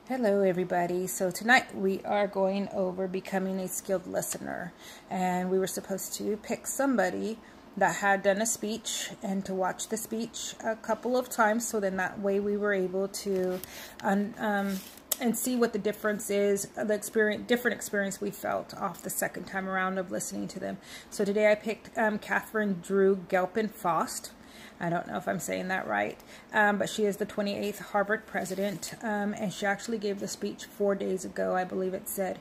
Hello everybody. So tonight we are going over becoming a skilled listener, and we were supposed to pick somebody that had done a speech and to watch the speech a couple of times, so then that way we were able to and see what the difference is, the different experience we felt off the second time around of listening to them. So today I picked Catherine Drew Galpin Faust. I don't know if I'm saying that right, but she is the 28th Harvard president, and she actually gave the speech 4 days ago, I believe it said.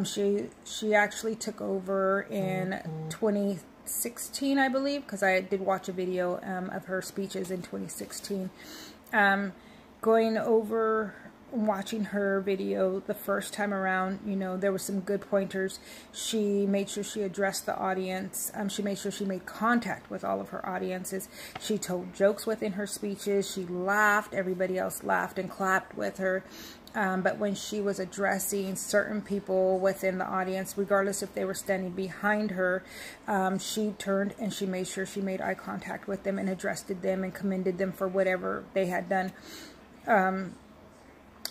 She actually took over in 2016, I believe, because I did watch a video of her speeches in 2016. Going over watching her video the first time around, you know, there were some good pointers. She made sure she addressed the audience. She made sure she made contact with all of her audiences. She told jokes within her speeches. She laughed. Everybody else laughed and clapped with her. But when she was addressing certain people within the audience, regardless if they were standing behind her, she turned and she made sure she made eye contact with them and addressed them and commended them for whatever they had done.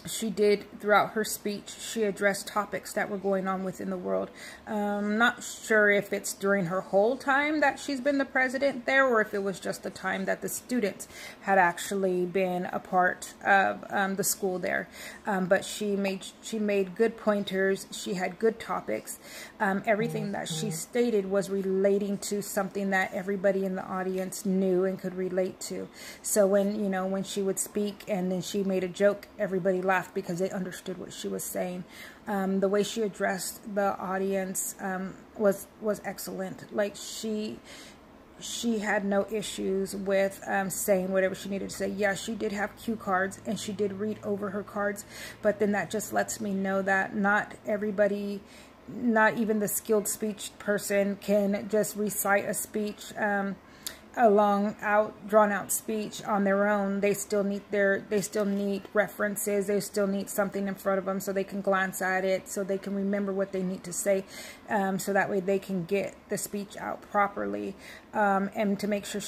She did, throughout her speech, she addressed topics that were going on within the world. Not sure if it's during her whole time that she's been the president there, or if it was just the time that the students had actually been a part of the school there. But she made good pointers. She had good topics. Everything that she stated was relating to something that everybody in the audience knew and could relate to. So when she would speak and then she made a joke, everybody laughed because they understood what she was saying. The way she addressed the audience was excellent. Like she had no issues with saying whatever she needed to say. Yeah, she did have cue cards and she did read over her cards, but then that just lets me know that not everybody, not even the skilled speech person, can just recite a speech, a drawn out speech on their own. They still need references. They still need something in front of them so they can glance at it, so they can remember what they need to say, so that way they can get the speech out properly, and to make sure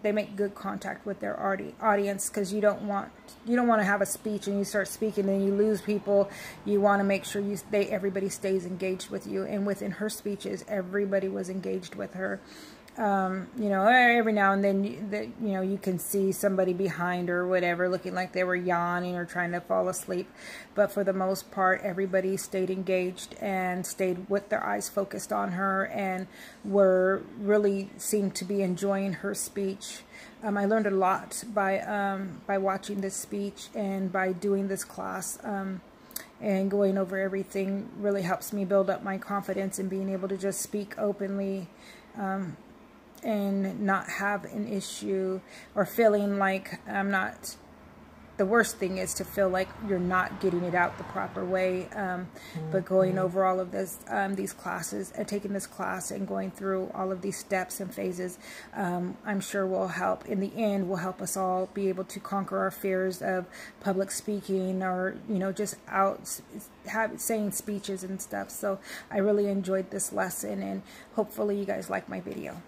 they make good contact with their audience, because you don't want to have a speech and you start speaking and you lose people. You want to make sure everybody stays engaged with you, and within her speeches everybody was engaged with her. Every now and then, you can see somebody behind her or whatever looking like they were yawning or trying to fall asleep. But for the most part, everybody stayed engaged and stayed with their eyes focused on her and seemed to be enjoying her speech. I learned a lot by watching this speech and by doing this class. And going over everything really helps me build up my confidence in being able to just speak openly, and not have an issue or feeling like I'm not. The worst thing is to feel like you're not getting it out the proper way. But going over all of these classes and taking this class and going through all of these steps and phases, I'm sure will help. In the end, will help us all be able to conquer our fears of public speaking, or just saying speeches and stuff. So I really enjoyed this lesson, and hopefully you guys like my video.